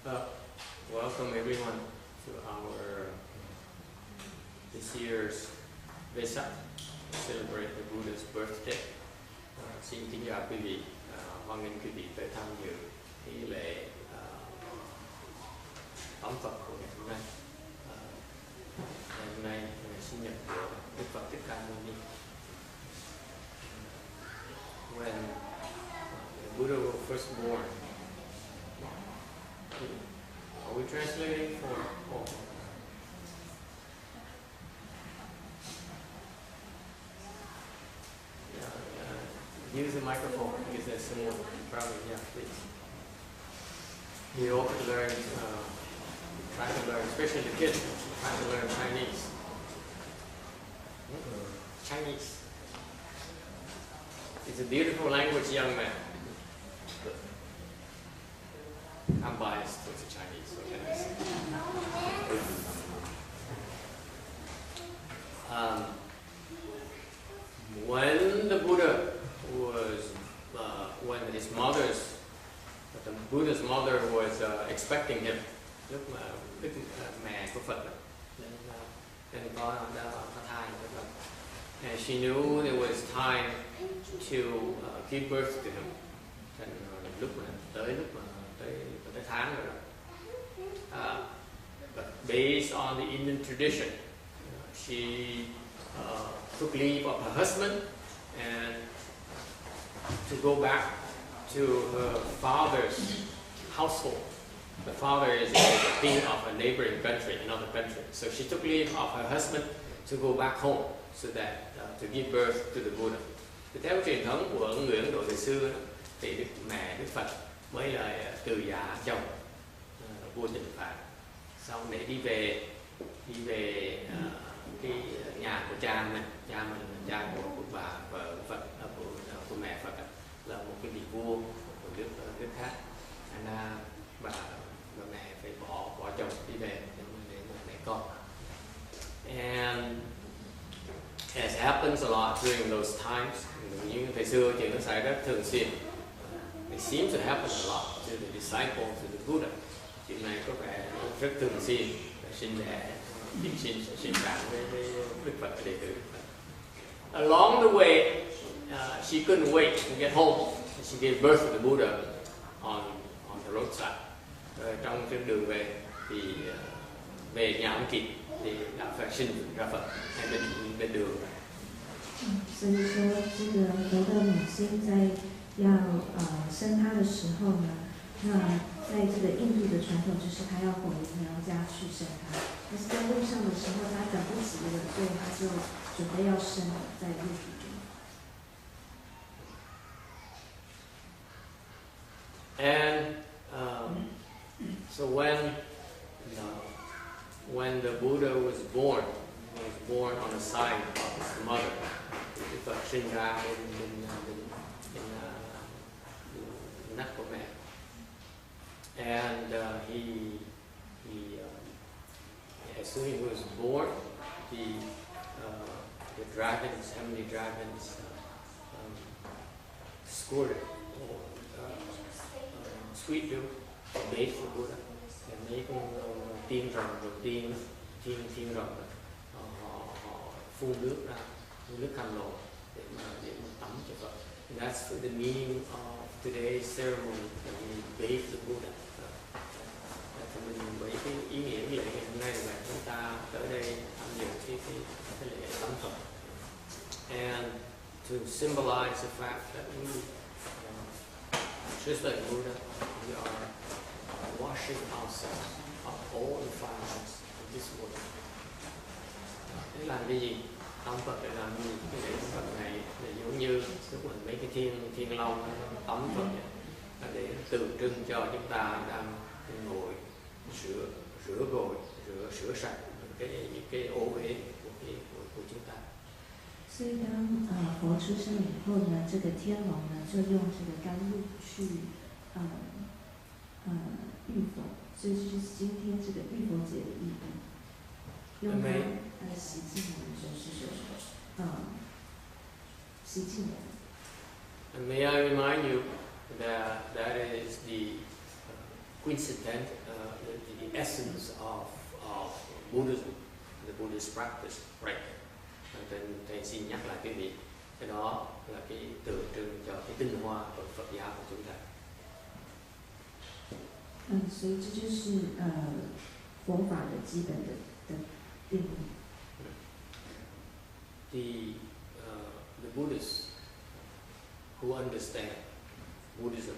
Well, welcome everyone to our this year's Vesak, celebrate the Buddha's birthday. Xin kính chào quý vị, hoan nghênh quý vị tới tham dự nghi lễ tắm Phật của ngày hôm nay. Ngày hôm nay là ngày sinh nhật của Đức Phật Thích Ca Mâu Ni. When the Buddha was first born, are we translating for all? Use the microphone because there's someone probably here, please. You all can learn, try to learn, especially the kids, try to learn Chinese. Chinese. It's a beautiful language, young man. I'm biased towards the Chinese, so can I say? When the Buddha was, when his the Buddha's mother was expecting him, lúc mà mẹ của Phật nên có thai của Phật, and she knew there was time to give birth to him. Thành lúc mà tới tháng rồi. But based on the Indian tradition, she took leave of her husband and to go back to her father's household. The father is a king of a neighboring country, another country. So she took leave of her husband to go back home so that to give birth to the Buddha. Thì theo truyền thống của người Ấn Độ thời xưa đó, thì Đức Phật mới là từ giả chồng vua Tịnh Phạn, xong để đi về cái nhà của cha mình cha của bà vợ Phật, của mẹ Phật là một cái vị vua của nước khác, nên bà mẹ phải bỏ chồng đi về để mẹ con. And as happens a lot during those times, như thời xưa chuyện nó xảy ra thường xuyên. It seems to happen a lot to the disciples of the Buddha. Chuyện này có vẻ rất thường xuyên, sinh cảm với Đức Phật và đệ tử Đức Phật. Along the way, she couldn't wait to get home. She gave birth to the Buddha on the roadside. Trong trên đường về thì về nhà không kịp thì đã phải sinh ra Phật ngay bên đường. 所以说，这个佛的母亲在要生他的时候呢，那在这个印度的传统就是他要回娘家去生他，但是在路上的时候他等不及了，所以他就准备要生在路途中。And so when the Buddha was born on the side of his mother. Đức Phật sinh ra bên nách của mẹ. And as soon as he was born, the dragons, heavenly dragons, squirted sweet dew bathed the Buddha. And mấy con tiên rồng rồng họ phun nước ra, nước cam lồ để mà tắm cho Phật. And that's the meaning of today's ceremony, that we bathe the Buddha. Thì mình với cái ý nghĩa lễ ngày hôm nay là chúng ta tới đây tham dự cái lễ tắm Phật. And to symbolize the fact that we, just like Buddha, we are washing ourselves of all defilements of this world. Để làm cái gì? Tắm Phật để làm gì? Cái lễ tắm Phật này là giống như mấy cái thiên long tắm Phật vậy, để tượng trưng cho chúng ta đang ngồi rửa sạch những cái ô uế của chúng ta. 所以当佛出生以后呢，这个天龙呢就用这个甘露去浴佛，所以这就是今天这个浴佛节的意义。用它来洗净我们，就是洗净我们。And may I remind you that is the coincidental the essence of Buddhism, the Buddhist practice, right? Thầy xin nhắc lại cái việc cái đó là cái tượng trưng cho cái tinh hoa của Phật giáo của chúng ta. 所以这就是佛法的基本的定义。The Buddhists who understand Buddhism,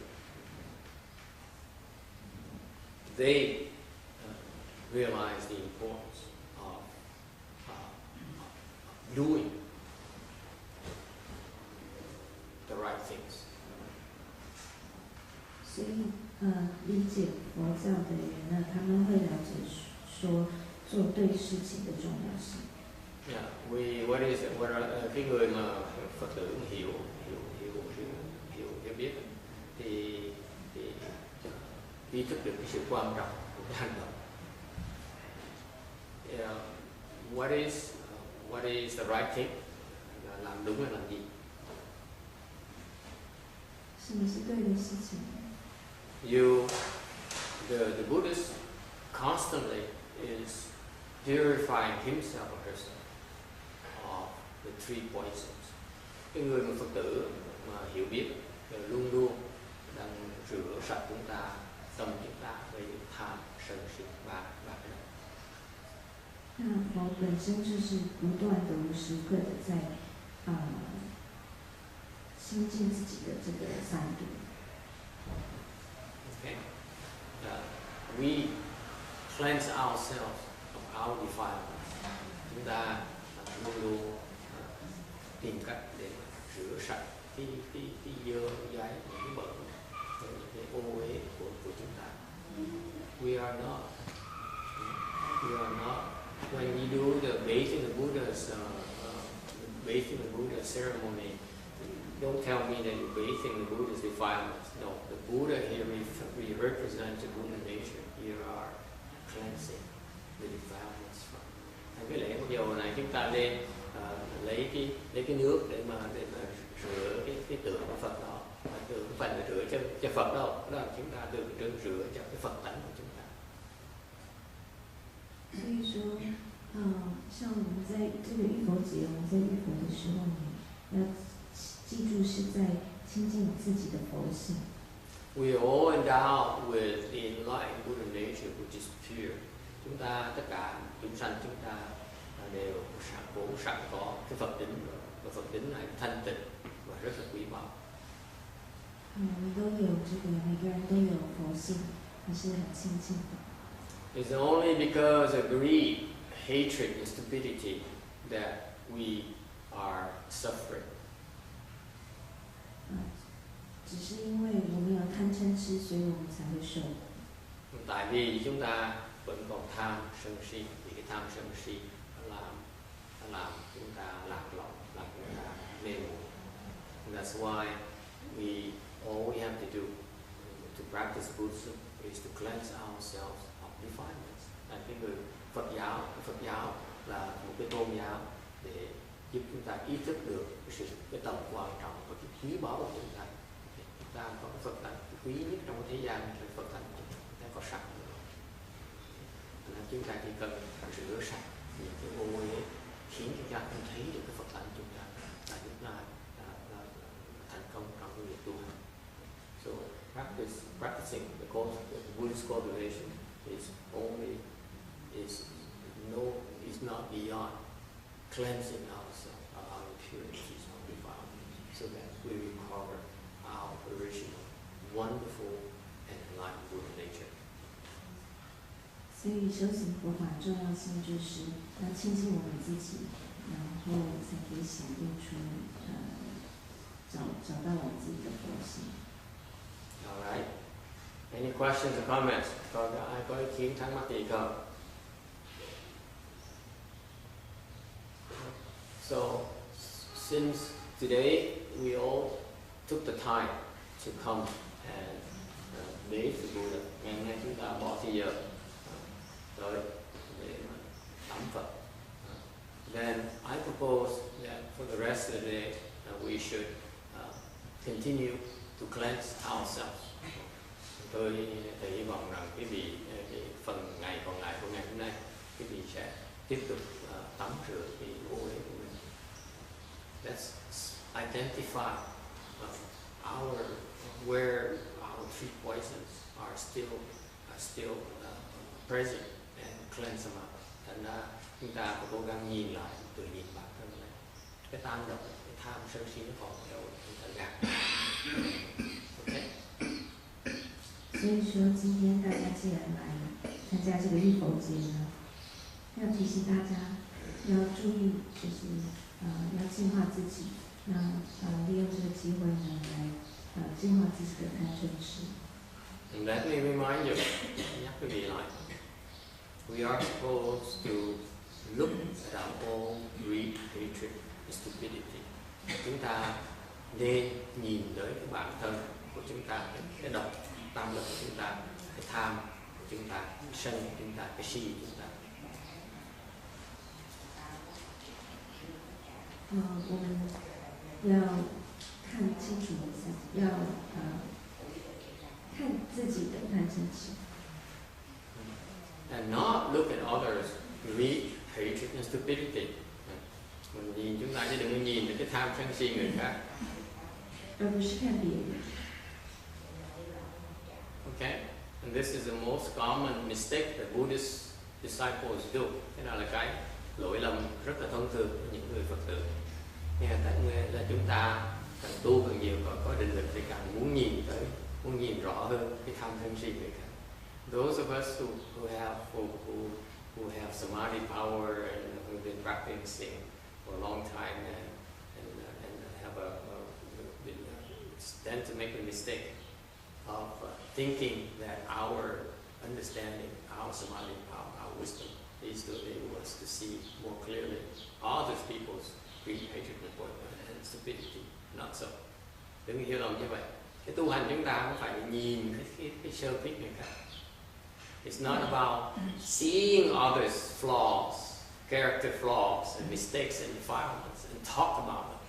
they realize the importance of doing the right things. 所以理解佛教的人呢，他们会了解说做对事情的重要性。Yeah, cái người mà Phật tử hiểu biết thì ý thức được cái sự quan trọng của cái hành động. What is the right thing? Là làm đúng là làm gì? 什么是对的事情？ The Buddhist constantly is purifying himself or herself of the three poisons. Cái người mà Phật tử mà hiểu biết luôn luôn đang rửa sạch chúng ta, tâm chúng ta với tham, sân si và cái đó. 那佛本身就是不断的无时刻的在亲近自己的这个三毒。Okay. We cleanse ourselves of our defilements. Chúng ta luôn luôn tìm cách để rửa sạch cái dơ dãi, những cái bẩn, những cái ô uế của chúng ta. We are not. When we do the bathing the Buddha's ceremony, don't tell me that you're bathing the Buddha's defilements. No, the Buddha here we represent the Buddha nature. You are cleansing the defilements from. Cái lễ bây giờ này chúng ta lên lấy cái nước để mà rửa cái tượng của Phật đó, tượng Phật là rửa cho Phật đâu, đó là chúng ta tượng trưng rửa cho cái Phật tánh của chúng ta. 所以说，像我们在这个浴佛节，我们在浴佛的时候呢，要记住是在亲近自己的佛性。We are all endowed with the enlightened Buddha nature, which is pure. Chúng ta tất cả chúng sanh chúng ta đều sẵn có cái Phật tính, và Phật tính này thanh tịnh và rất là quý báu. 我们都有这个，每个人都有佛性，还是很亲近的。It's only because of greed, hatred, and stupidity that we are suffering. 只是因为我们有贪嗔痴，所以我们才会受苦。 Tại vì chúng ta vẫn còn tham sân si, vì cái tham sân si làm chúng ta lạc lõng, làm chúng ta mê muội. That's why all we have to do to practice Buddhism is to cleanse ourselves of defilements. Là cái người Phật giáo là một cái tôn giáo để giúp chúng ta ý thức được cái tầm quan trọng và cái quý báu của chúng ta. Chúng ta có cái Phật tánh quý nhất trong thế gian là Phật tánh chúng ta có sẵn. Nên chúng ta chỉ cần rửa sạch những cái ô uế khiến chúng ta không thấy được cái Phật tánh chúng ta là chúng ta thành công trong cái việc tu hành. So practicing the Buddhist cultivation is not beyond cleansing ourselves of our impurities, our defilements, so that we recover our original, wonderful, and enlightened Buddha nature. 所以修行佛法重要性就是要亲近我们自己，然后才可以显现出找到我们自己的佛性。 All right. Any questions or comments? Ai có ý kiến thắc mắc gì không? So, since today we all took the time to come and bathe the Buddha, ngày hôm nay chúng ta bỏ thời giờ tới để tắm Phật. Then I propose that for the rest of the day we should continue to cleanse ourselves. tôi hy vọng rằng quý vị cái phần ngày còn lại của ngày hôm nay quý vị sẽ tiếp tục tắm rửa cái ô uế của mình. Let's identify where our three poisons are still present and cleanse them out. Thành ra chúng ta phải cố gắng nhìn lại, tự nhìn bản thân này. Cái tam độc, cái tham sân si nó còn ở đâu chúng ta gạt. Okay. 所以说，今天大家既然来参加这个浴佛节呢，要提醒大家要注意，就是要净化自己，那利用这个机会呢来净化自己的贪嗔痴。And let me remind you, nhắc quý vị lại, we are supposed to look at our own greed, hatred, and stupidity. Chúng ta nên nhìn tới cái bản thân của chúng ta, cái độc, tam độc của chúng ta, cái tham của chúng ta, cái sân của chúng ta, cái si của chúng ta. 我们要看清楚自己，要看自己的贪嗔痴。And not look at others, greed, hatred, and stupidity. Mình nhìn chúng ta chứ đừng có nhìn cái tham sân si người khác. 而不是看别人。 Okay, and this is the most common mistake that Buddhist disciples do. Cái đó là cái lỗi lầm rất là thông thường của những người Phật tử. Nghe là chúng ta càng tu càng nhiều, có định lực thì càng muốn nhìn rõ hơn cái tham sân si người khác. Those of us who have samadhi power and who've been practicing for a long time and have tend to make a mistake of thinking that our understanding, our samadhi power, our wisdom is to enable us to see more clearly other people's greed, hatred, and stupidity. Not so. Đừng hiểu lầm như vậy. Cái tu hành chúng ta không phải nhìn cái sơ thích người khác. It's not about seeing others' flaws, character flaws and mistakes and defilements and talk about them.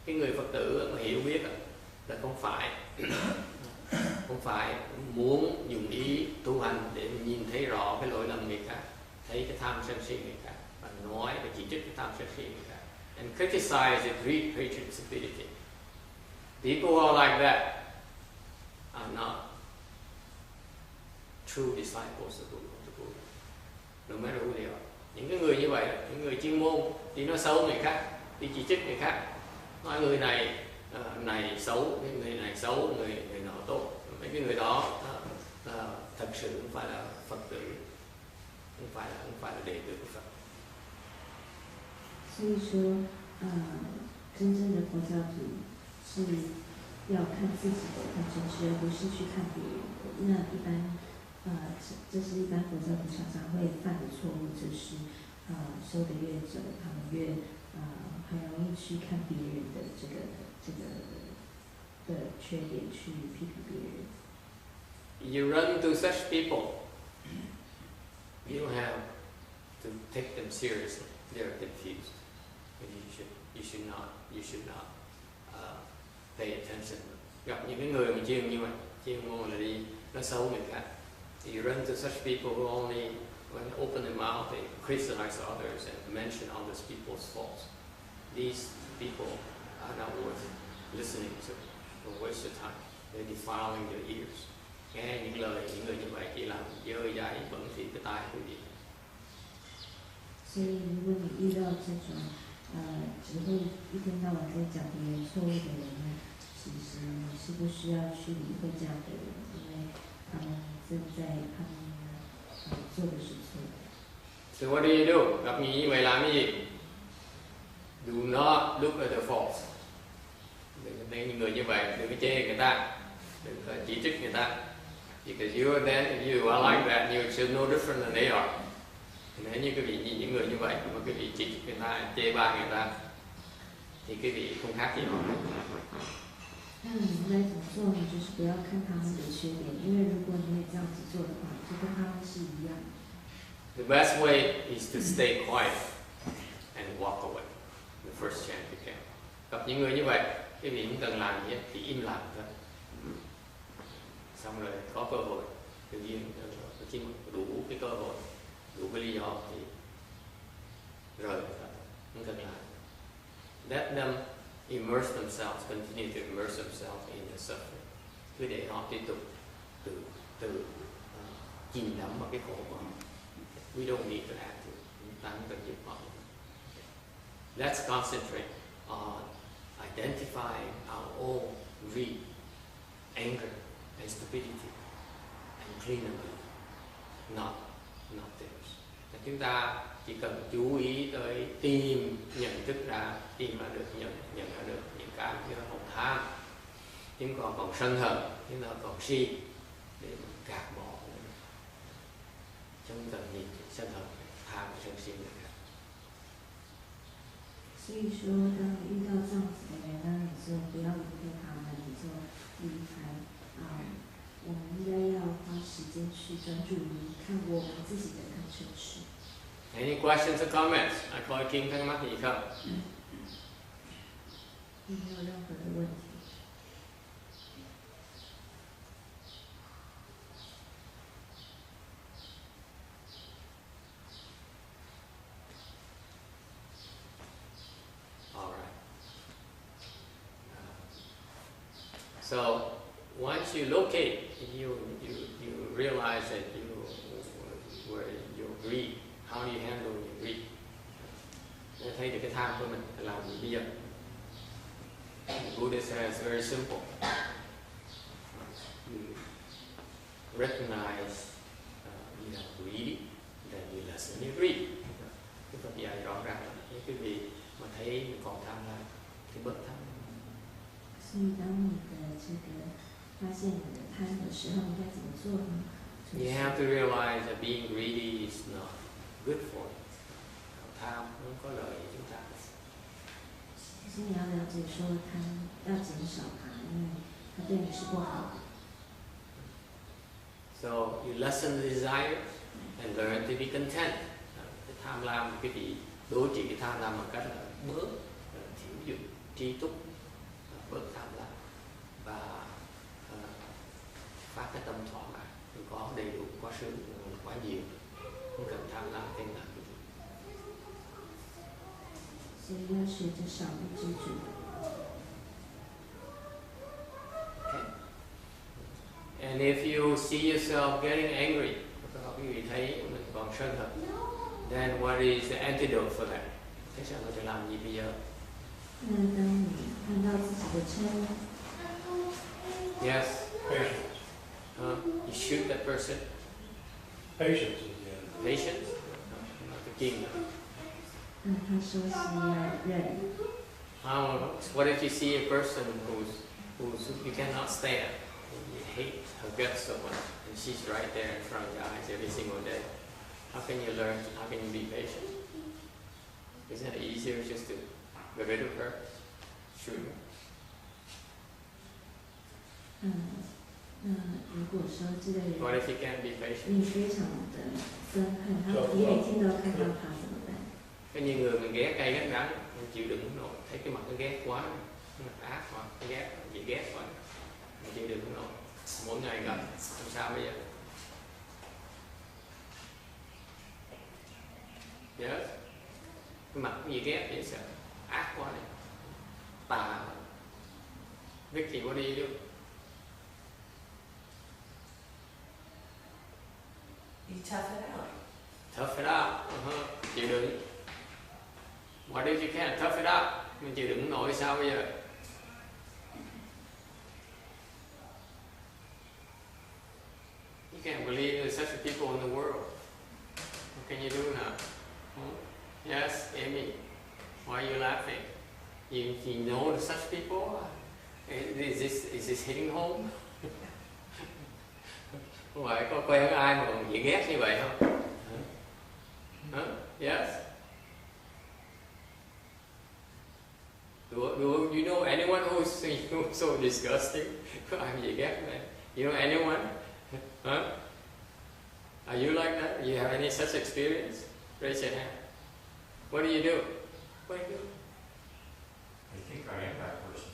Cái người Phật tử mà hiểu biết là không phải muốn dùng ý tu hành để nhìn thấy rõ cái lỗi lầm người khác, thấy cái tham sân si người khác và nói và chỉ trích cái tham sân si người khác, and criticize the greed, hatred, and stupidity. People who are like that are not true disciples of the Buddha, no matter who they are. Những cái người như vậy, những người chuyên môn đi nói xấu người khác, đi chỉ trích người khác, nói người này xấu, người này xấu, người nọ tốt. Mấy cái người đó thật sự không phải là Phật tử, không phải là đệ tử của Phật. 所以说，真正的佛教徒是要看自己的贪嗔痴，而不是去看别人的。那一般，这是一般佛教徒常常会犯的错误，就是修得越久，他们越很容易去看别人的这个的缺点，去批评别人。You run into such people, you don't have to take them seriously. They are confused. You should not pay attention. Gặp những cái người mà chuyên như vậy, chuyên môn là đi nói xấu người khác. You run into such people who only when they open their mouth they criticize others and mention others people's faults. These people are not worth listening to. Don't waste your time. They're defiling your ears. Nghe những lời những người như vậy chỉ làm dơ dãi bẩn thỉu cái tai quý vị. 所以，如果你遇到这种只会一天到晚在讲别人错误的人呢，其实你是不需要去理会这样的人，因为他们做的是错的。So what do? Gặp như vậy làm cái gì? Do not look at the faults. Đừng có thấy những người như vậy, đừng có chê người ta, đừng có chỉ trích người ta. Because you are like that, you should know different than they are. Nếu như quý vị nhìn những người như vậy mà quý vị chỉ trích người ta, chê bai người ta, thì quý vị không khác gì họ. 那你应该怎么做呢？就是不要看他们的缺点，因为如果你也这样子做的话，就跟他们是一样。The best way is to stay quiet and walk away. The first chance you can. Gặp những người như vậy, quý vị không cần làm gì hết, thì im lặng thôi. xong rồi có cơ hội tự nhiên khi mà đủ cái cơ hội, đủ cái lý do thì rời không cần lại. Let them immerse themselves, continue to immerse themselves in the suffering. Cứ để họ tiếp tục từ chìm đắm vào cái khổ của họ. We don't need to add to. Chúng ta không cần giúp họ. Let's concentrate on identifying our own greed, anger, and stupidity, and clean them up, not theirs. Và chúng ta chỉ cần chú ý tới nhận ra được những cái như là hồng tham, chúng còn sân hận, chúng ta còn si để gạt bỏ. Chúng cần nhìn sân hận, tham và sân si nữa. 所以说，当你遇到这样子的人呢，你就不要理会他们，你就离开。我们应该要花时间去专注于看我们自己的贪嗔痴。Any questions or comments? 可以聽聽乜嘢không? 有没有任何的问题？ So once you locate, you realize that where your greed, how do you handle your greed? Thấy được cái tham của mình làm gì bây giờ? The Buddha says very simple. You recognize you are greedy, then you lessen your greed. Cái Phật dạy rõ ràng là những cái gì mà thấy mình còn tham lam thì bớt tham. 所以，当你的这个发现你的贪的时候，应该怎么做呢？ You have to realize that being greedy is not good for you. Tham không có lợi cho chúng ta. 其实你要了解说贪要减少它，因为它对你是不好的。 So you lessen the desire and learn to be content. Cái tham lam, cái gì đối trị cái tham lam bằng cách là bớt thiểu dụng, tri túc, bớt tham lam và phát cái tâm thỏa mãn, có đầy đủ, có sự quá nhiều, không cần tham lam thêm làm cái gì. 所以要学着少欲知足。 Okay. And if you see yourself getting angry, quý vị thấy mình còn sân hận, then what is the antidote for that? Thế sao mình phải làm gì bây giờ? 那当你看到自己的嗔， Yes. You shoot that person. Patience is the end. Patience. Not the king. 那他说是要忍。 What if you see a person who's you cannot stand? You hate her guts so much, and she's right there in front of your eyes every single day. How can you learn? How can you be patient? Isn't it easier just to get rid of her? Shoot her. 那如果说这个 What 人 if you can't be patient? 你非常的憎恨他，你每天都要看到他怎么办？ Có nhiều người mình ghét cay ghét đắng, mình chịu đựng không nổi, thấy cái mặt nó ghét quá, nó ác quá, nó ghét, gì ghét quá, mình chịu đựng không nổi. Mỗi ngày gặp, làm sao bây giờ? Nhớ, cái mặt gì ghét vậy sợ, ác quá này, tà. Vicky, what do you do? You tough it out. Tough it out. Chịu đựng. What if you can't tough it out? Mình chịu đựng nổi sao bây giờ? You can't believe there's such people in the world. What can you do now? Yes, Amy. Why are you laughing? You know such people? Is this hitting home? Không phải có quen ai mà còn dễ ghét như vậy không? Yes. Do you know anyone who's so disgusting? I'm dễ ghét vậy. You know anyone? Huh? Are you like that? You have any such experience? Raise your hand. What do you do? What do you do? I think I am that person.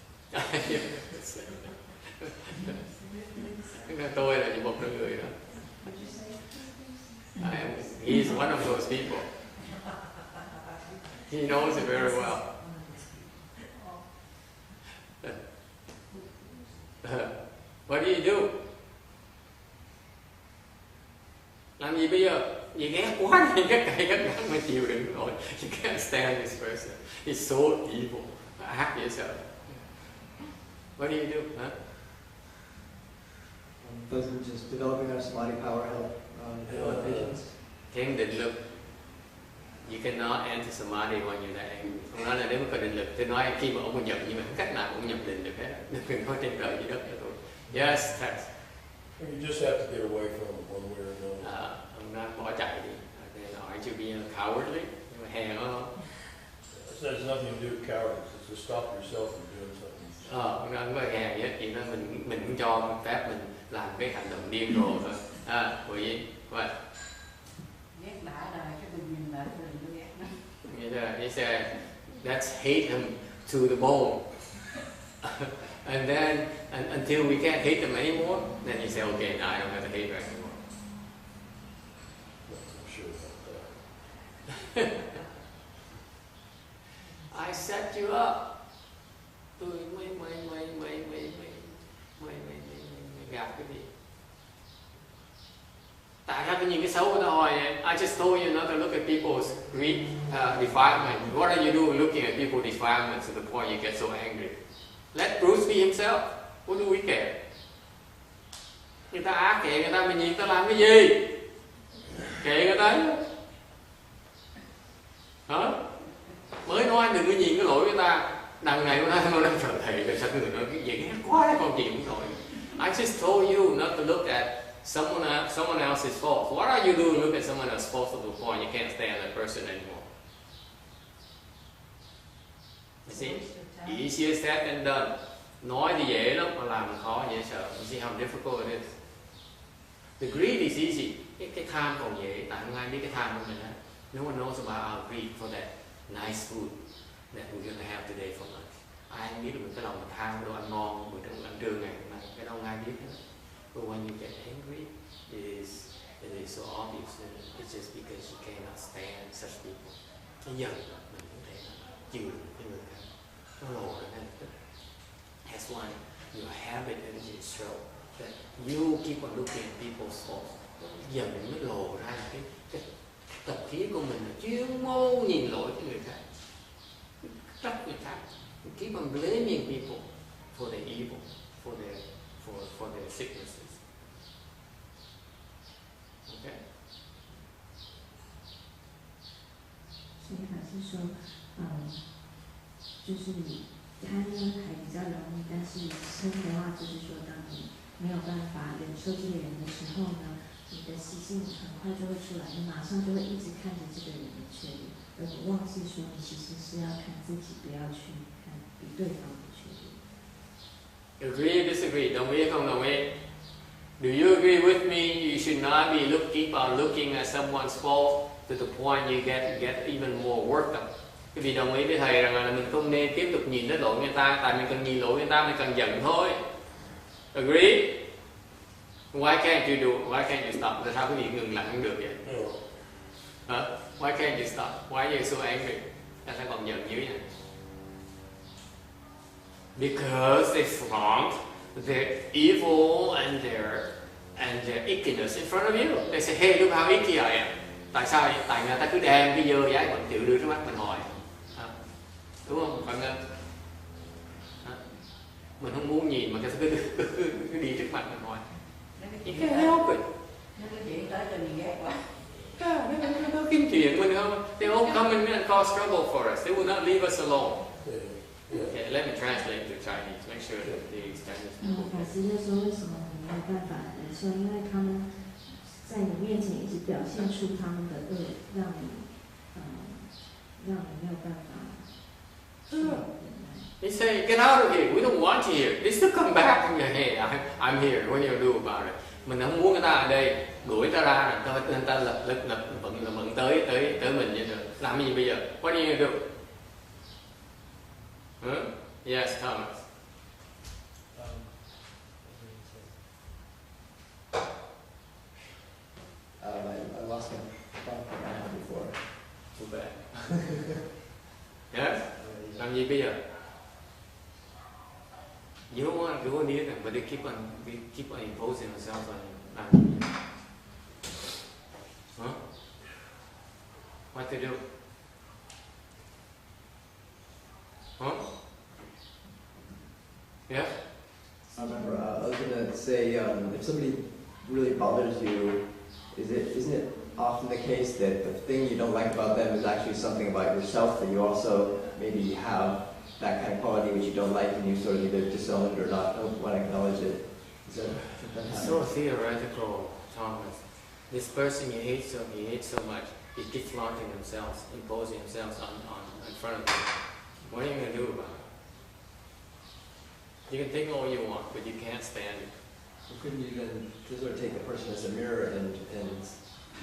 Tôi là một trong người đó. He's one of those people. He knows it very well. What do you do? Làm gì bây giờ? Vì ghét quá thì ghét cay ghét đắng mà chịu đựng nổi. You can't stand this person. He's so evil. Ác dễ sợ. What do you do? Huh? Doesn't just developing our samadhi power help patience? Thiền định lực. You cannot enter samadhi when you're that angry. Ông nói là nếu mà có định lực, tôi nói khi mà ông có nhập nhưng mà không cách nào cũng nhập định được hết. Đừng nói trên trời dưới đất cho tôi. Yes, text. You just have to get away from it one way or another. Ông nói bỏ chạy đi. Aren't you being cowardly? Nhưng mà hèn không? It has nothing to do with cowardice. It's to stop yourself from doing something. Ông nói không có hèn gì hết. Chỉ nói mình cũng cho phép mình làm cái hành động điên rồ thôi. Bởi vì vậy. Ghét đã rồi, cái mình nhìn lại thì mình ghét nó. He said, let's hate him to the bone. And then, until we can't hate him anymore, then you say, okay, now I don't have to hate her anymore. Not so sure about that. I set you up. Tôi mày gặp cái gì? Tại sao tôi nhìn cái xấu của tao hỏi vậy? I just told you not to look at people's defilement. What are you doing looking at people's defilements to the point you get so angry? Let Bruce be himself. What do we care? Người ta ác kệ người ta, mình nhìn người ta làm cái gì? Kệ người ta. Hả? Mới nói đừng có nhìn cái lỗi của người ta. Đằng này nó nói trời thầy là sao người nói cái gì ghét quá đấy, con chịu không nổi. I just told you not to look at someone else's fault. What are you doing look at someone else's fault to the point you can't stand that person anymore? You see? Easier said than done. Nói thì dễ lắm, mà làm khó dễ sợ. You see how difficult it is? The greed is easy. Cái tham còn dễ, tại không ai biết cái tham của mình hết. No one knows about our greed for that nice food that we're going to have today for lunch. Ai biết được cái lòng mình tham đồ ăn ngon bữa trong ăn trưa ngày hôm nay, cái đâu ai biết hết. But when you get angry, it is so obvious that it's just because you cannot stand such people. Nó giận rồi, mình không thể chịu được cái người khác. Nó lộ ra ngay lập tức. That's why your habit energy show that you keep on looking at people's faults. Giận mới lộ ra cái tập khí của mình là chuyên môn nhìn lỗi của người khác, trách người khác. You keep on blaming people for their evil, for their sicknesses. Okay. 所以法师说，就是贪呢还比较容易，但是嗔的话，就是说当你没有办法忍受这个人的时候呢，你的习性很快就会出来，你马上就会一直看着这个人的缺点，而你忘记说你其实是要看自己，不要去看比对方的缺点。Agree or disagree? Đồng ý không đồng ý? Do you agree with me? You should not keep on looking at someone's fault to the point you get even more worked up. Cái vì đồng ý với thầy rằng là mình không nên tiếp tục nhìn đến lỗi người ta, tại mình cần nhìn lỗi người ta mình cần giận thôi. Agree? Why can't you stop? Tại sao cái gì ngừng lại không được vậy? Why can't you stop? Why are you so angry? Tại sao còn giận dữ vậy? Because they flaunt their evil and their ickiness in front of you. They say, hey, look how icky I am. Tại sao vậy? Tại người ta cứ đem cái dơ dái bẩn thỉu đưa trước mắt mình hỏi. Đúng không? Phải không? Mình không muốn nhìn mà cái cứ đi trước mặt mình hỏi. You can't help it. Nó cái chuyện tới cho mình ghét quá. Nó kiếm chuyện mình không? They all come in and cause trouble for us. They will not leave us alone. Okay, let me translate to Chinese. Make sure that the Chinese. 法师就说为什么你没有办法忍受？因为他们在你面前一直表现出他们的恶，让你没有办法。They say, get out of here. We don't want you here. They still come back in your head. I'm here. What do you do about it? Mình không muốn người ta ở đây, đuổi ta ra, người ta lập vận tới mình vậy được. Làm gì bây giờ? What do you do? Yes, Thomas. Yes? Làm gì bây giờ? You don't want to go near them, but they keep on imposing themselves on you. Làm gì bây giờ? Huh? What to do? Huh? Yeah? I remember, I was going to say, if somebody really bothers you, isn't it often the case that the thing you don't like about them is actually something about yourself that you also maybe have that kind of quality which you don't like and you sort of either disown it or not don't want to acknowledge it? Is that So theoretical, Thomas. This person you hate so much, he keeps flaunting themselves, imposing themselves on in front of you. What are you going to do about it? You can think all you want, but you can't stand it. You couldn't even just sort of take the person as a mirror and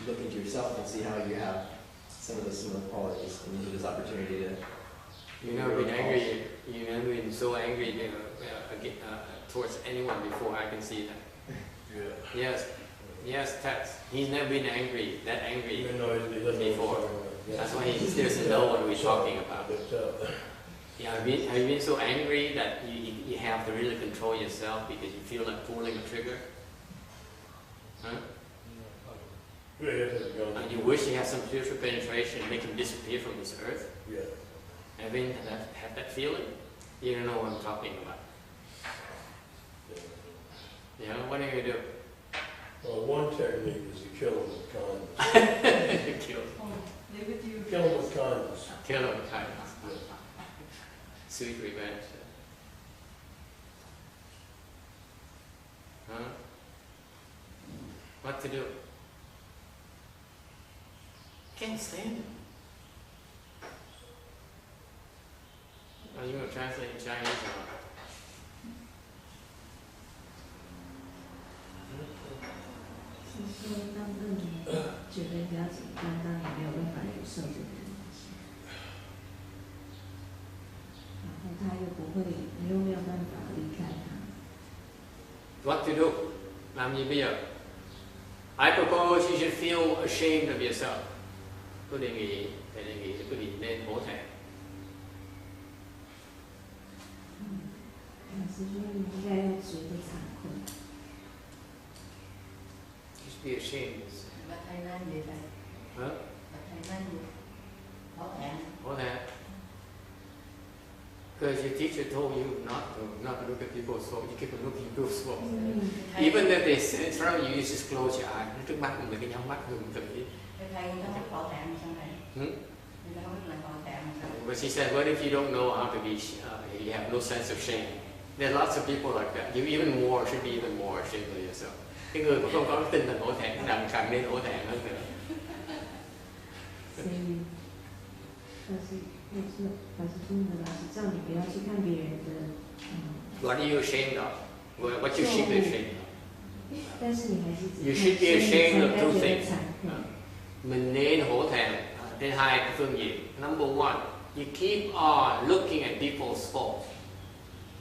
look into yourself and see how you have some of the similar qualities and use this opportunity to... You've never been angry. You've never been so angry towards anyone before. I can see that. Yeah. Yes, Tex. He's never been angry. That angry Even though he doesn't know before. what he's talking about. That's why he doesn't know what we're talking about. But, Yeah, have you been so angry that you have to really control yourself because you feel like pulling a trigger? Huh? yeah, he hasn't gone. And you wish you had some spiritual penetration and make him disappear from this earth? Yeah. Have you had that feeling? You don't know what I'm talking about. Yeah, what are you going to do? Well, one technique is to kill him with kindness. Kill. Live with you. Kill him with kindness. Kill him with kindness. Sweet revenge. Huh? What to do? Can't stand it. Are you going to translate in Chinese or not? What to do? Làm gì bây giờ? I propose you should feel ashamed of yourself. Tôi đề nghị quý vị nên hổ thẹn. You should be ashamed. Và thầy nên gì thầy? Huh? Và thầy nên gì? Hổ thẹn. Hổ thẹn. Because your teacher told you not to look at people's faults. You keep on looking at people's faults. Even if they sit in front of you, you just close your eyes. Trước mắt mình cái nhắm mắt mình tự nhiên. Thầy không biết hổ thẹn sao thầy? Thầy không biết là hổ thẹn sao? But she said, what if you don't know how to be, you have no sense of shame? There are lots of people like that. You should be even more ashamed of yourself. Cái người mà không có tinh thần hổ thẹn, càng nên hổ thẹn hơn nữa. What are you ashamed of? What you should be ashamed of? You should be ashamed of two things. Mình nên hổ thẹn trên hai cái phương diện. Number one, you keep on looking at people's faults.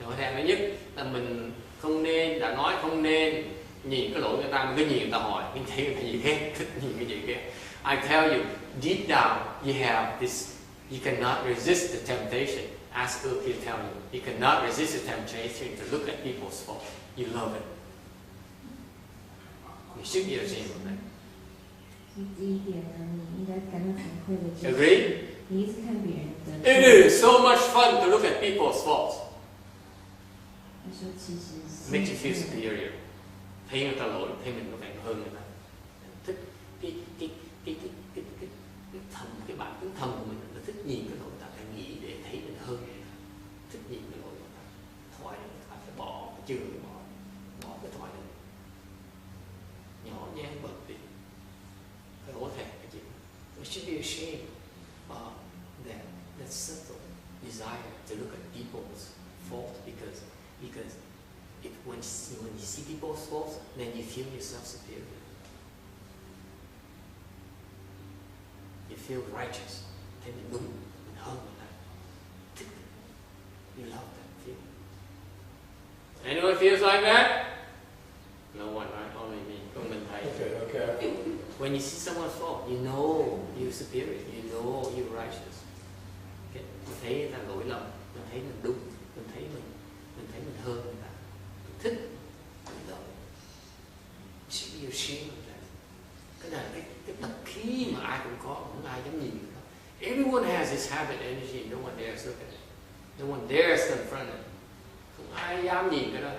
Hổ thẹn thứ nhất là mình không nên, đã nói không nên nhìn cái lỗi người ta, mình cứ nhìn người ta hỏi, mình thấy người ta gì ghét, thích nhìn cái gì ghét. I tell you, deep down, you have this. You cannot resist the temptation. Ask Earth, he'll tell you. You cannot resist the temptation to look at people's faults. You love it. You should be ashamed of that. Agree? It is so much fun to look at people's faults. It makes you feel superior. Thấy người ta lỗi, thấy mình có vẻ hơn người ta. Thích cái thầm, cái bản tính thầm của mình là thích nhìn cái lỗi ta, phải nghĩ để thấy mình hơn người ta. Thích nhìn cái lỗi của ta. Thoại người ta phải bỏ cái chữ, bỏ cái thoại này. Nhỏ nhen bật đi. Phải hổ thẹn cái chuyện. We should be ashamed of that subtle desire to look at people's faults because when you see people's faults, then you feel yourself superior. You feel righteous. Thấy mình đúng, mình hơn người ta. Thích. You love that feeling. Anyone feels like that? No one, right? Only me. Không mình thấy. Okay. When you see someone fall, you know you're superior, you know you're righteous. Okay? Mình thấy người ta lỗi lầm, mình thấy mình đúng, mình thấy mình hơn người ta, mình thích mình lợi. Should be ashamed of that. Cái này là cái tập khí mà ai cũng có, không ai dám nhìn được. Everyone has this habit energy, no one dares look at it. No one dares confront it. Không ai dám nhìn cái đó.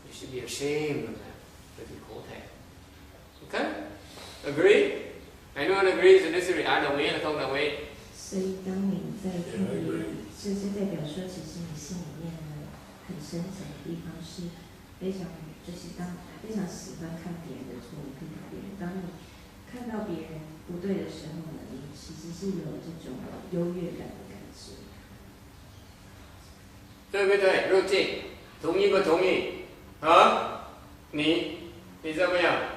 You should be ashamed of that. Bởi vì khổ thể. Okay? Agree? Anyone agrees or disagree? Ai đồng ý hay không đồng ý? 所以当你在看别人，这是代表说，其实你心里面呢很深层的地方是非常，就是非常喜欢看别人的错误，批评别人。当你看到别人不对的时候呢，你其实是有这种优越感的感觉。对不对？入境，同意不同意？啊？你怎么样？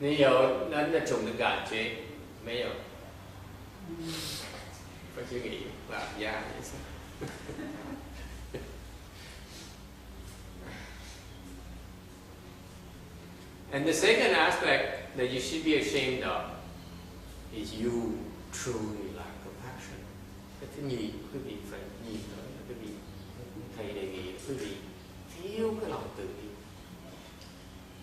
你有那种的感觉没有？có suy nghĩ và da vậy sao? And the second aspect that you should be ashamed of is you truly lack compassion. Cái thứ nhì, quý vị phải nhìn tới là quý vị, thầy đề nghị quý vị thiếu cái lòng từ bi.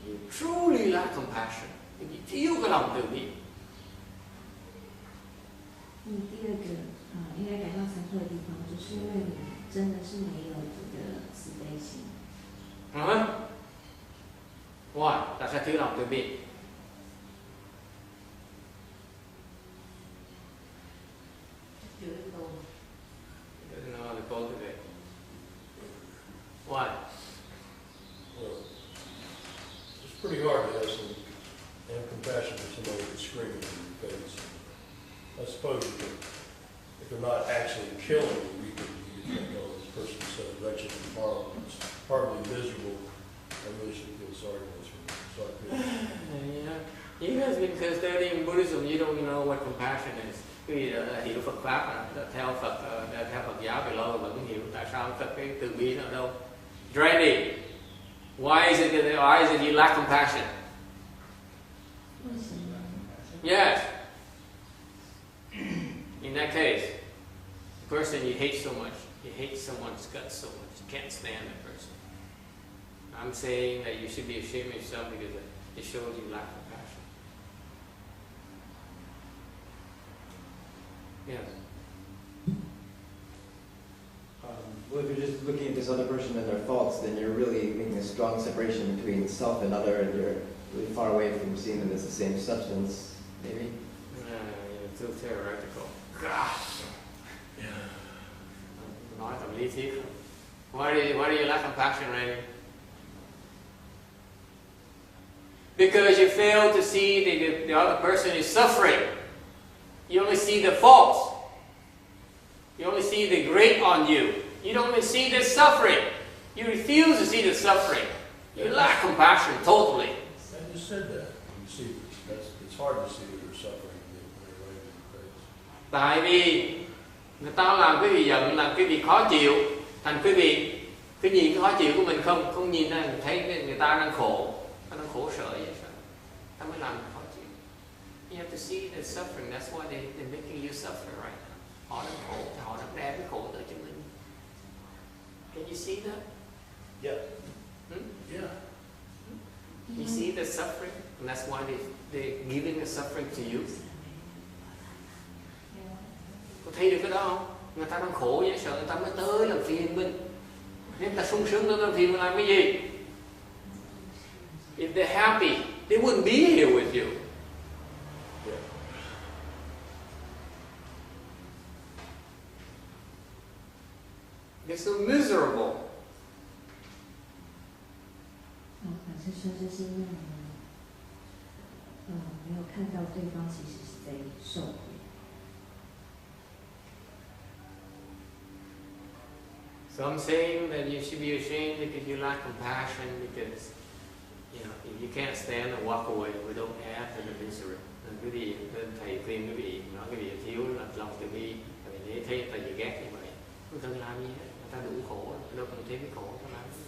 You truly lack compassion. Quý vị thiếu cái lòng từ bi. 第二个应该感到惭愧的地方，就是因为你真的是没有这个慈悲心。Why? Tại sao thiếu lòng từ bi? Doesn't know how to cultivate. Why? Well, it's pretty hard to have compassion for somebody that's screaming in your face. I suppose if they're not actually killing you, you can think, oh, this person's so wretched and horrible, it's horribly miserable. I really should feel sorry for this person. You guys been studying Buddhism, you don't know what compassion is. Quý vị đã hiểu Phật Pháp, theo Phật giáo về lâu vẫn hiểu tại sao Phật cái từ bi nó ở đâu. Randy, why is it you lack compassion? Yes. In that case, the person you hate so much, you hate someone's guts so much, you can't stand that person. I'm saying that you should be ashamed of yourself because it shows you lack compassion. Yes. Well, if you're just looking at this other person and their faults, then you're really making a strong separation between self and other, and you're really far away from seeing them as the same substance, maybe? You're too theoretical. Gosh. Nói tầm lý thuyết. Why do you lack compassion, Randy? Because you fail to see the other person is suffering. You only see the faults. You only see the great on you. You don't even see the suffering. You refuse to see the suffering. You lack compassion totally. I just said that. You see, it's hard to see that they're suffering when they're right in your face. Tại vì người ta làm quý vị giận, làm quý vị khó chịu, thành quý vị cứ nhìn cái khó chịu của mình không nhìn ra, thấy người ta đang khổ, ta đang khổ sở vậy sao? Ta mới làm khó chịu. You have to see the suffering. That's why they're making you suffer right now. Họ đang khổ, họ đang đem cái khổ tới cho mình. Can you see that? Yeah. Yeah. You see the suffering, and that's why they're giving the suffering to you. Có thấy được cái đó không? Người ta đang khổ vậy, sợ người ta mới tới làm phiền mình. Nếu người ta sung sướng tới làm phiền mình làm cái gì? If they're happy, they wouldn't be here with you. Yeah. They're so miserable. 反正说这是因为没有看到对方其实是在受苦。So I'm saying that you should be ashamed because you lack compassion, because if you can't stand and walk away, we don't add to the misery. Nên quý vị, thầy khuyên quý vị, nói quý vị thiếu là lòng từ bi, tại vì thấy người ta gì ghét như vậy, không cần làm gì hết, người ta đủ khổ, đâu cần thêm cái khổ, ta làm gì,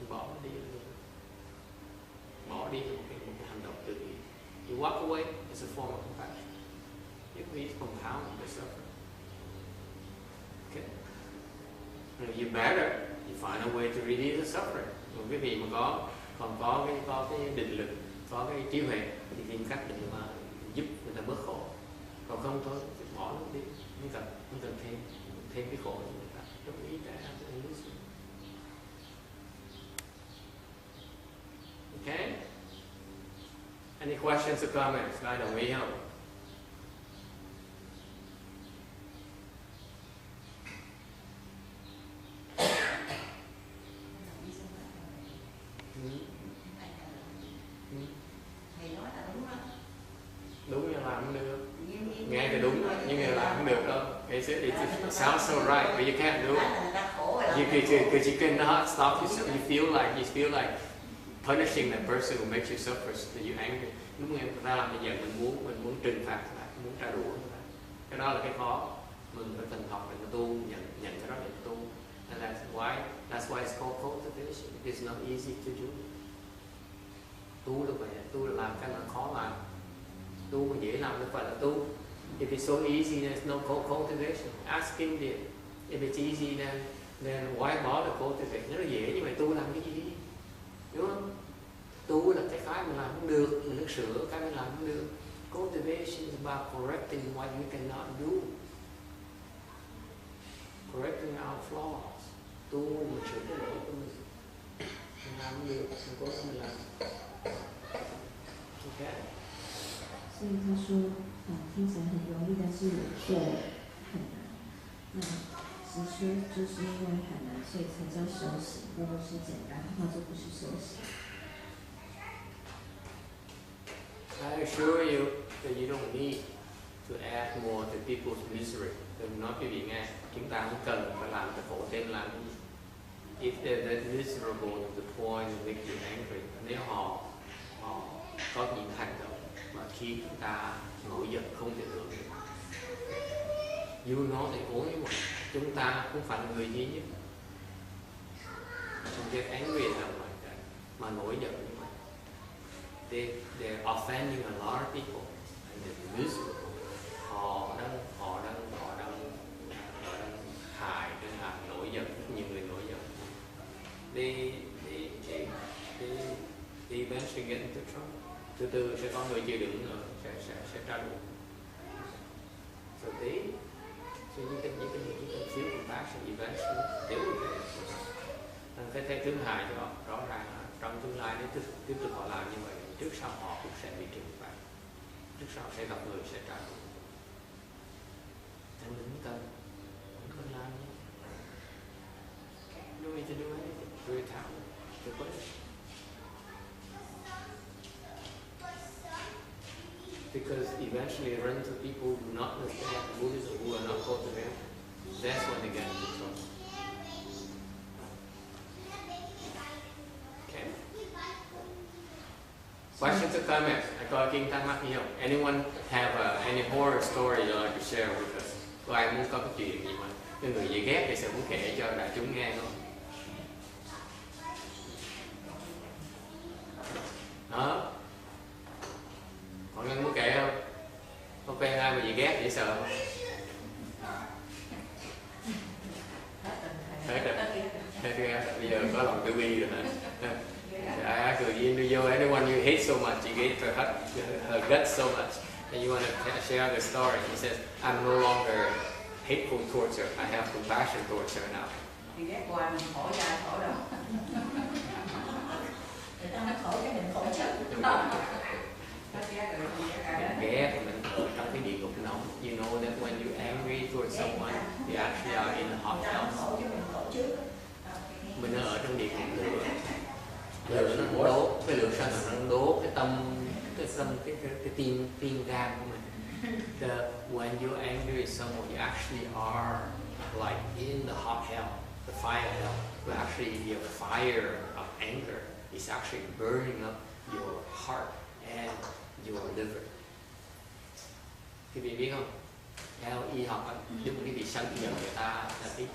bỏ nó đi. đi là một cái hành động từ bi. You walk away, it's a form of compassion. You compound the suffering. Okay. You better you find a way to relieve the suffering. Còn quý vị mà còn có cái định lực, có cái trí huệ thì tìm cách để mà giúp người ta bớt khổ. Còn không thôi, bỏ nó đi, không cần thêm cái khổ cho người ta. Don't need that. Okay? Any questions or comments? Ai đồng ý không? Đúng nhưng làm không được. Nghe thì đúng nhưng mà làm không được đâu. It sounds so right, but you can't do it. Because you cannot stop yourself. You feel like punishing that person who makes you suffer, so you angry. Lúc mà ta làm như vậy mình muốn trừng phạt lại, muốn trả đũa lại. Cái đó là cái khó. Mình phải cần học để tu, nhận cái đó để tu. And that's why it's called cultivation. It's not easy to do. Tu là vậy, tu là làm cái mà khó làm. Tu mà dễ làm không phải là tu. If it's so easy, there's no cultivation. Ask India. If it's easy, then why bother cultivate? Nếu nó dễ như vậy tu làm cái gì? Đúng không? Tu là cái mình làm không được, mình được sửa cái mình làm không được. Cultivation is about correcting what you cannot do. Correcting our flaws. Tu mình sửa cái lỗi của mình. Mình làm không được, mình cố gắng mình làm. Okay. 所以他说，听起来很容易，但是做很难。那只说就是因为很难，所以才叫修行。如果是简单的话，就不是修行。I assure you that you don't need to add more to people's misery. Đừng nói quý vị nghe, chúng ta không cần phải làm cái khổ thêm làm gì. If they're that miserable to the point to make you angry, nếu họ có những hành động mà khi chúng ta nổi giận không thể tưởng được. You know the only one. Chúng ta không phải là người duy nhất. Don't get angry at them like that. Mà nổi giận như vậy. They're offending a lot of people and they're miserable. Họ đang hại, nổi giận, rất nhiều người nổi giận. They eventually get into trouble. Từ từ sẽ có người chịu đựng nữa, sẽ tra đũa. So you can feel compassion eventually. They will get it. Cái thứ hai cho rõ ràng là trong tương lai nếu tiếp tục họ làm như vậy, trước sau họ cũng sẽ bị trừng phạt, trước sau sẽ gặp người sẽ trả thù. Anh đừng cần làm gì. You don't need to do anything. Do it how? The question. Because eventually run into people who do not understand Buddhism, who are not cultivated. That's when they get into trouble. Okay. Questions or comments? I coi kinh thắc mắc gì không? Anyone have any horror story you like to share with us? Có ai muốn có cái chuyện gì mà cái người gì ghét thì sẽ muốn kể cho đại chúng nghe không? Đó. Mọi người muốn kể không? Có quen ai mà gì ghét vậy sợ không? Hết rồi. Bây giờ có lòng từ bi rồi hả? I could you know anyone you hate so much, you hate her guts so much, and you want to share the story. He says, I'm no longer hateful towards her. I have compassion towards her now. Thì ghét qua mình khổ ra khổ đâu. Người ta nói khổ cái mình khổ chứ. Ghét mình ở trong cái địa ngục nóng. You know that when you're angry towards someone, you actually are in a hot hell. Mình ở trong địa ngục lửa. Lửa nó đốt, cái lửa sao nó đốt cái tâm, cái tim gan của mình. When you're angry at someone, you actually are like in the hot hell, the fire hell. But actually, your fire of anger is actually burning up your heart and your liver. Quý vị biết không? Theo y học, nếu quý vị sân giận người ta, là cái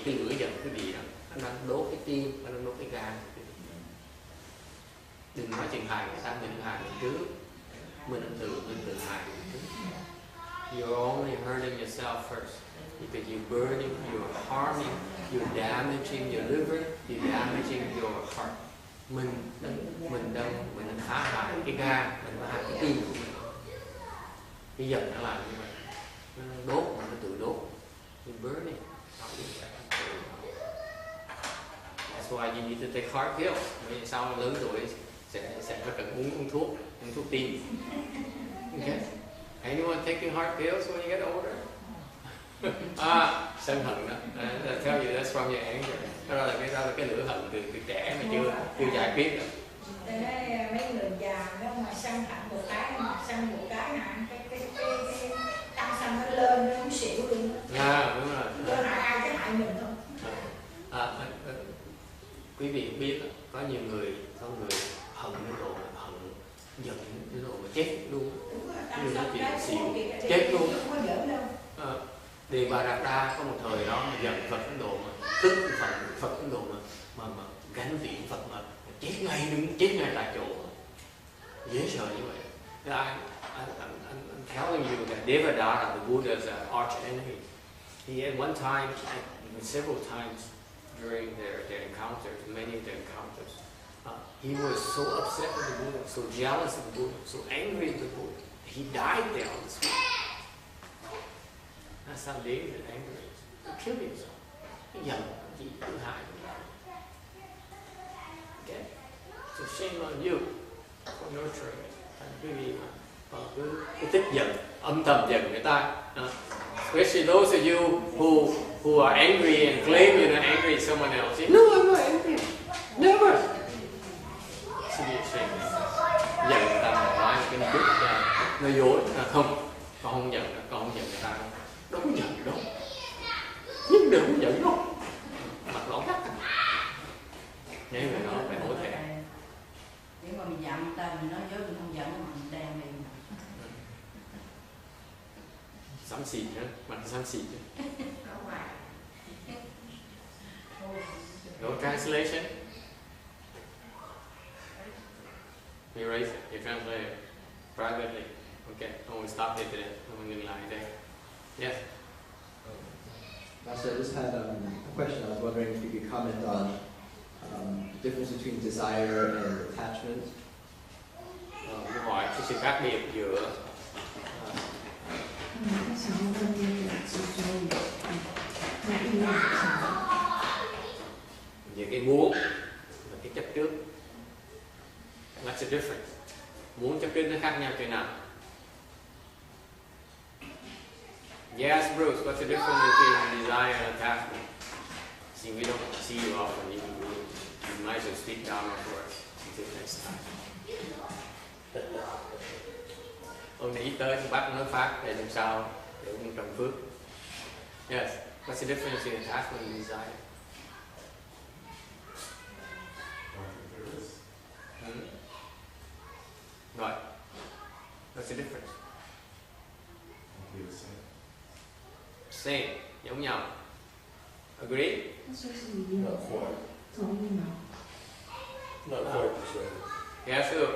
lửa giận quý vị đó, nó đang đốt cái tim, nó đang đốt cái gan. Đừng nói chuyện hại người ta, mình hại mình trước. Mình tự hại mình trước. You're only hurting yourself first. Because you're burning, you're harming, you're damaging your liver, you're damaging your heart. Mình đang phá hại cái gan, mình phá hại cái tim của mình. Cái giận nó làm như vậy, nó đốt mà nó tự đốt. You're burning. That's why you need to take heart pills. Vì sau lớn tuổi sẽ cần uống thuốc tim. Okay? Anyone taking heart pills when you get older? Sân hận đó. I tell you that's from your anger. Đó là cái lửa hận từ trẻ mà chưa giải quyết được. Mấy người già nếu mà sân hận một cái nè, cái tâm sân nó lên nó không xỉu luôn. Đúng rồi. Nó hại ai chứ hại mình thôi. Quý vị biết có nhiều người hận cái độ hận giận cái độ mà chết luôn. Người nói chuyện xỉu chết luôn. Đề Bà Đạt Đa có một thời đó mà giận Phật Ấn Độ mà tức Phật Ấn Độ mà gánh viện Phật mà chết ngay tại chỗ, dễ sợ như vậy. I'm telling you that Devadatta, the Buddha's arch enemy, he at one time, several times during their encounters, many of their encounters, he was so upset with the Buddha, so jealous of the Buddha, so angry with the Buddha. He died there on the spot. That's how dangerous anger is. You kill yourself. Cái giận chỉ tự hại. Okay? So shame on you for nurturing it. Quý vị mà cứ tích giận, âm thầm giận người ta. Especially those of you who are angry and claim you're not angry at someone else. You, no, I'm not angry. Never. Should be ashamed. Giận người ta mà nói cái nó bức ra, nó dối. Không, con không giận người ta đâu. Đúng giận đâu. Nhưng đừng giận đâu. Mặt lỗ cắt. Nếu người đó phải hối thề. Nếu mà mình giận ta, mình nói dối mình không giận, mình đen liền. Xám xịt nữa, mặt xám xịt nữa. No translation? You raise it, you translate it privately. Okay, I'm stop it today. I'm ngừng lại đây. Yes. Master, I just had a question. I was wondering if you could comment on the difference between desire and attachment. Câu hỏi cái sự khác biệt giữa về cái muốn và cái chấp trước. What's the difference? Muốn chấp trước nó khác nhau chỗ nào? Yes, Bruce, what's the difference between desire and attachment? See, we don't see you often. You might as well speak Dharma for us until next time. Hôm nay tới bác nói Pháp để làm sao để ông trồng phước. Yes, what's the difference between attachment and desire? Right. What's the difference? Same, giống nhau. Agree? Not quite. Not quite the same. Yes, sir.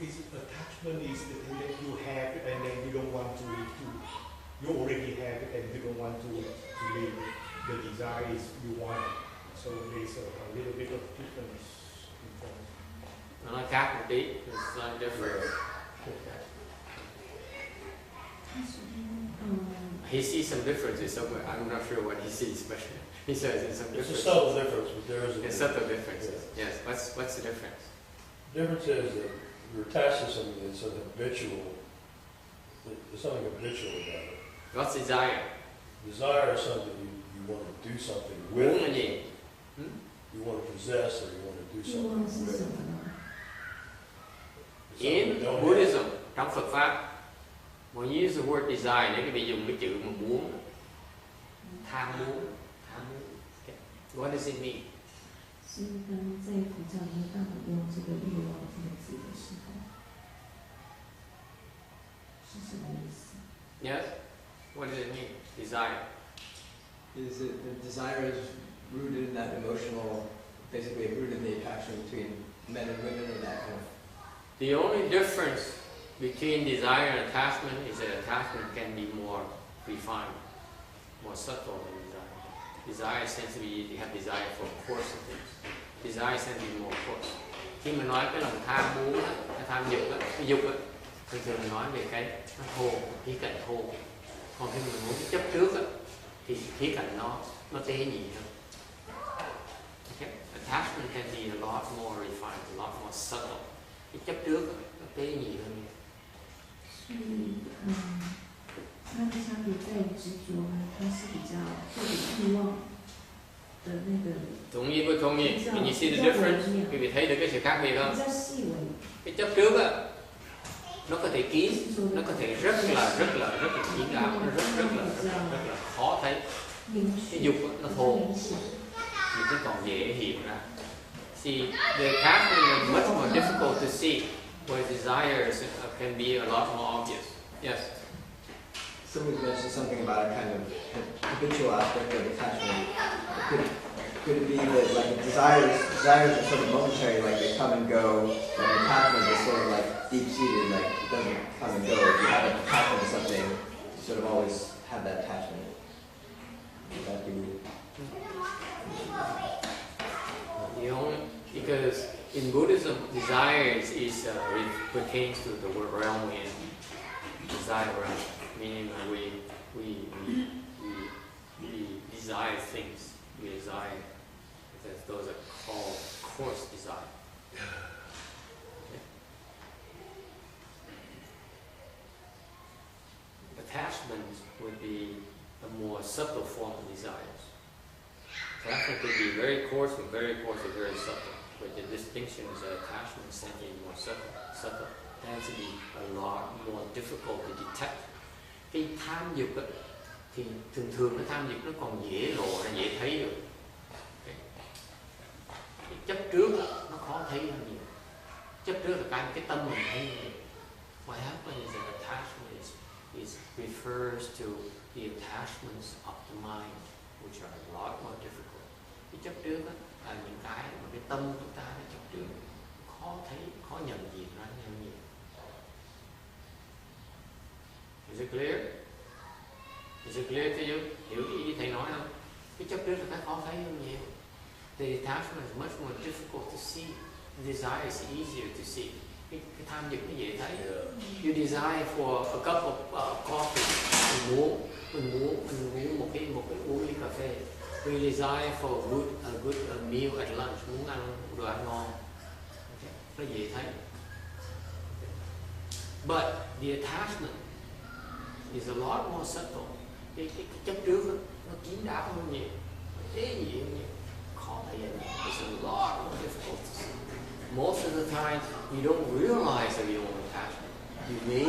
Attachment is the thing that you have and then you don't want to you already have it and you don't want to leave. The desire is you want it. So there's a little bit of difference. Nó nói khác một tí. It's like different. He sees some differences somewhere. I'm not sure what he sees, but he says there's some There's a differences. subtle difference, but there is a There's difference. subtle differences. Yes. What's the difference? The difference is that you're attached to something that's an habitual. There's something habitual about it. What's desire? Desire is something you want to do something Muốn là with. gì? You want to possess or you want to do something with. In Something you don't Buddhism, trong Phật Pháp, when you use the word desire, để các bạn dùng cái chữ mà muốn, tham muốn. Okay. What does it mean? 是当在佛教里面，当我用这个欲望这个字的时候，是什么意思？ Yes? What does it mean? Desire. Is it the desire is rooted in that emotional, basically rooted in the attraction between men and women in that kind of. The only difference between desire and attachment is that attachment can be more refined, more subtle than desire. Desire tends to be, you have desire for coarse things. Desire tends to be more coarse. Khi mà nói cái lòng tham muốn, cái tham dục, cái dục, thường thường mình nói về cái nó thô, khía cạnh thô. Còn khi mình muốn cái chấp trước thì khía cạnh nó tế nhị hơn. Okay? Attachment can be a lot more refined, a lot more subtle. Cái chấp trước nó tế nhị hơn nhiều. 所以，它的差别在于执着呢，它是比较会有欲望的那个。 同ý với không ý? Can you see the difference? Quý vị thấy được cái sự khác biệt không? 比较细微。 Cái chấp trước nó có thể kín, nó có thể rất là kín đáo, rất là khó thấy. Cái dục nó thô, thì nó còn dễ hiểu ra. See, the attachment is much more difficult to see, whereas desires can be a lot more obvious. Yes. Somebody mentioned something about a kind of habitual aspect of attachment. Could it be that like desires are sort of momentary, like they come and go, and attachment is sort of like deep-seated, like it doesn't come and go. If you have an attachment to something, you sort of always have that attachment. Would that be? Because in Buddhism, desires pertains to the realm in desire realm, meaning we desire things. We desire, those are called coarse desire. Okay. Attachment would be a more subtle form of desires. Attachment could be very coarse or very subtle. But the distinction is that attachment is tend to be more subtle. Tends to be a lot more difficult to detect. Cái tham dục thì thường nó tham dục nó còn dễ lộ ra, dễ thấy được. Cái chấp trước nó khó thấy hơn nhiều. Chấp trước là cái tâm mình thấy nhiều. What happens is that attachment refers to the attachments of the mind, which are a lot more difficult. Cái chấp trước là những cái mà cái tâm chúng ta đã chấp trước, khó thấy, khó nhận diện ra nhiều. Is it clear? Is it clear to you? Hiểu ý thầy nói không? Cái chấp trước là cái khó thấy hơn nhiều. The attachment is much more difficult to see. The desire is easier to see. Cái tham dục nó dễ thấy. You desire for a cup of coffee. Mình muốn một cái uống ly cà phê. We desire for a good meal at lunch. Muốn ăn đồ ăn ngon. Okay. Nó dễ thấy. But the attachment is a lot more subtle. Cái chấp trước nó kín đáo hơn nhiều, tế nhị hơn nhiều, khó thấy hơn nhiều. It's a lot more difficult to see. Most of the time, you don't realize your own attachment. You may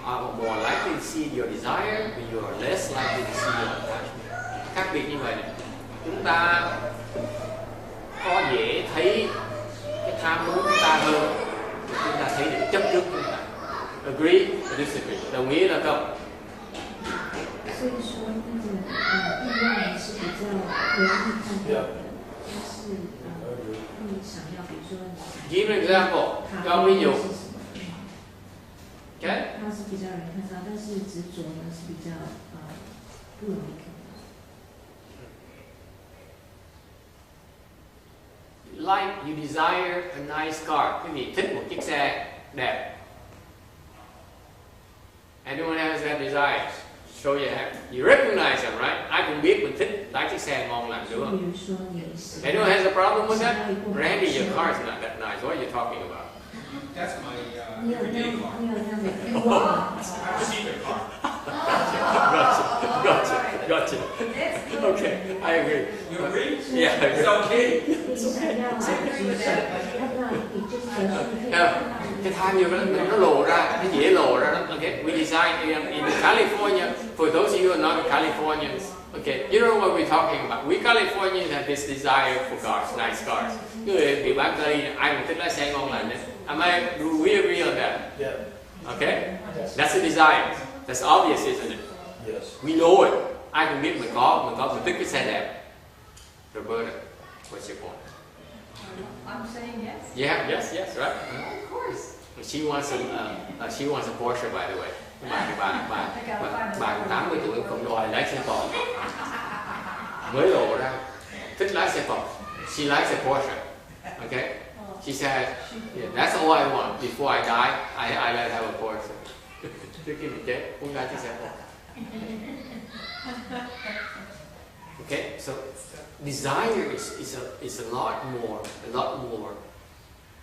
are more likely to see your desire, but you are less likely to see your attachment. Khác biệt như vậy này, chúng ta có dễ thấy cái tham muốn chúng ta hơn, chúng ta thấy được chấp trước chúng ta. Agree or disagree? Đồng ý là không? 所以说，那个欲望是比较容易看到的，它是会想要，比如说你。Give an example. cho ví dụ. Okay. 它是比较容易看到，但是执着呢是比较不容易看到。 Like you desire a nice car. Quý vị thích một chiếc xe đẹp. Anyone has that desire? Show your hand. You recognize them, right? Ai cũng biết mình thích lái chiếc xe ngon lành, đúng không? Anyone has a problem with that? Randy, your car is not that nice. What are you talking about? That's my everyday car. I received a car. Gotcha. Okay, I agree. You agree? Yeah, I agree. It's okay. Cái tham dục nó lộ ra, nó dễ lộ ra. Okay, we design in California. For those of you who are not Californians, okay, you know what we're talking about. We Californians have this desire for cars, nice cars. Người bị bán Cali, ai cũng thích lái xe ngon lành. Do we agree on that? Yeah. Okay, that's a desire. That's obvious, isn't it? Yes. We know it. Ai cũng biết mình thích cái xe đẹp. Roberta, what's your point? I'm saying yes. Yeah, yes, yes, right. Of course. She wants a Porsche, by the way. Bà 80 tuổi không đòi lái xe Ford. Mới lộ ra thích lái xe Ford. She likes a Porsche. Okay. She said, yeah, that's all I want. Before I die, I like to have a Porsche. Trước khi mình chết, muốn lái chiếc xe Ford. Okay, so desire is a lot more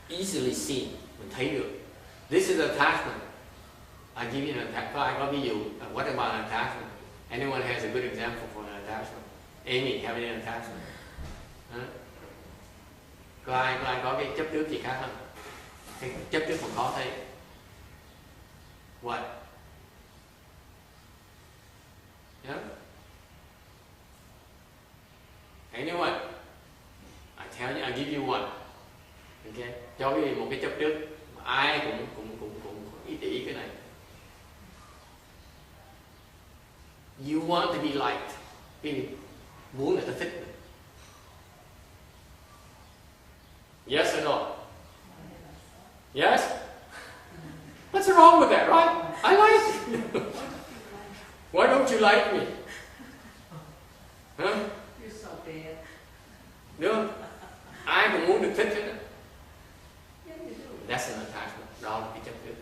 easily seen. Mình thấy được. This is attachment. I give you an attachment. I có ví dụ. What about an attachment? Anyone has a good example for an attachment? Amy, having an attachment. Có ai có cái chấp trước gì khác không? Cái chấp trước còn khó thấy. What? Yeah? Anyone? I tell you, I give you one. Okay? Cho cái một cái chấp trước. Ai cũng ít để ý cái này. You want to be liked. Cái muốn người ta thích mình. Yes or no? Yes? What's wrong with that, right? I like it. Why don't you like me? Huh? You're so bad. Đúng không? Ai cũng muốn được thích hết. Yeah, you do. That's an attachment. Đó là cái chấp trước.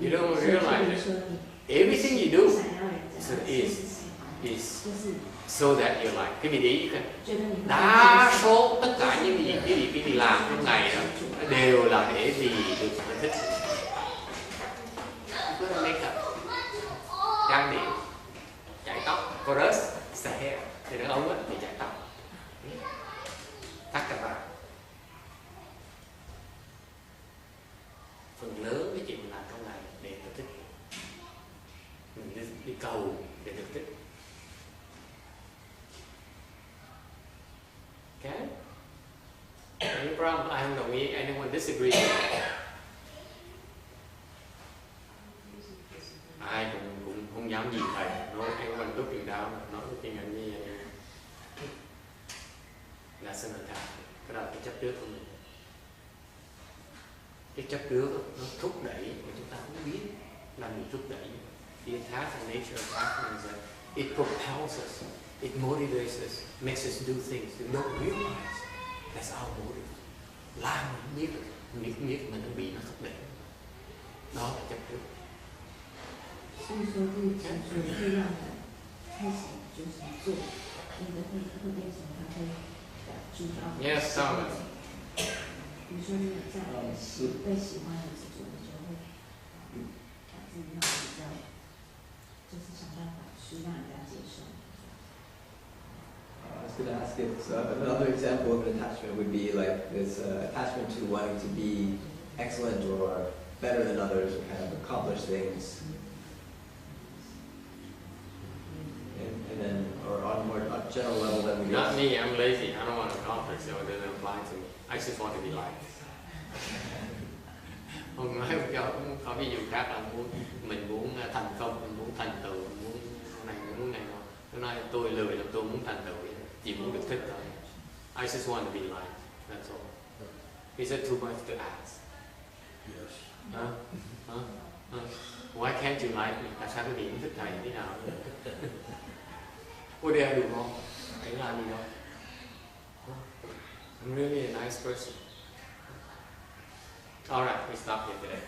You don't realize it. Everything you do is so that you like. Cái vị ý đa số tất cả những cái gì làm trong ngày đó đều là để vì được người thích. Make up, trang điểm, chải tóc, chorus, hair. Thì đàn ông á thì chải tóc, thắt cà vạt. Phần lớn cái chuyện mình làm trong ngày để được thích. Mình đi cầu để được thích. Okay? Any problem? I don't know. Anyone disagree? Ai cũng không dám gì thầy. Nói anyone looking down, not looking at me. That's an attack. Cái đó là cái chấp trước của mình. Cái chấp trước nó thúc đẩy mà chúng ta không biết là mình thúc đẩy. The attachment nature of attachment is that it propels us, it motivates us, makes us do things we don't realize. That's our motive. Làm mình biết mình đang bị nó thúc đẩy. Đó là chấp trước. 所以说，这个情绪会让人开始就是做，有的会变成他会主导。Yes, Dharma. 比如说你在被喜欢的时候，你就会把自己弄得比较，就是想办法去让人家接受。I was going to ask if another example of an attachment would be like this attachment to wanting to be excellent or better than others, or kind of accomplish things. And then, or on a more general level, then we Not me, I'm lazy. I don't want to accomplish, so it doesn't apply to me. I just want to be liked. Không nói có ví dụ khác là mình muốn thành công, mình muốn thành tựu, mình muốn này, mình muốn này nọ. Tôi nói tôi lười là tôi muốn thành tựu, chỉ muốn được thích thôi. I just want to be liked. That's all. Is it too much to ask? Yes. Why can't you like me? Tại sao cái điểm thích thầy thế nào? What did I do wrong? Thầy làm gì đâu? I'm really a nice person. All right, we stop here today.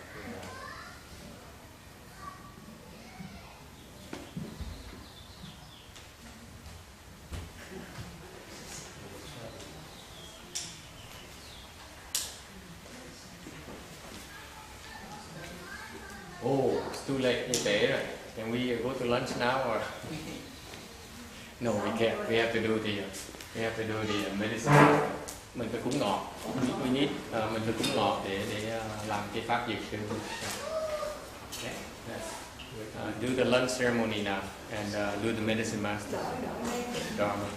Oh, it's too late. Như thế rồi. Can we go to lunch now or? No, we can't. We have to do the medicine. Mình phải cúng ngọt. We need mình phải cúng ngọt để làm cái pháp diệt trừ. Okay. Do the lunch ceremony now and do the medicine master. Dharma.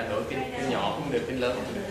Đổi cái nhỏ cũng được, cái lớn cũng được.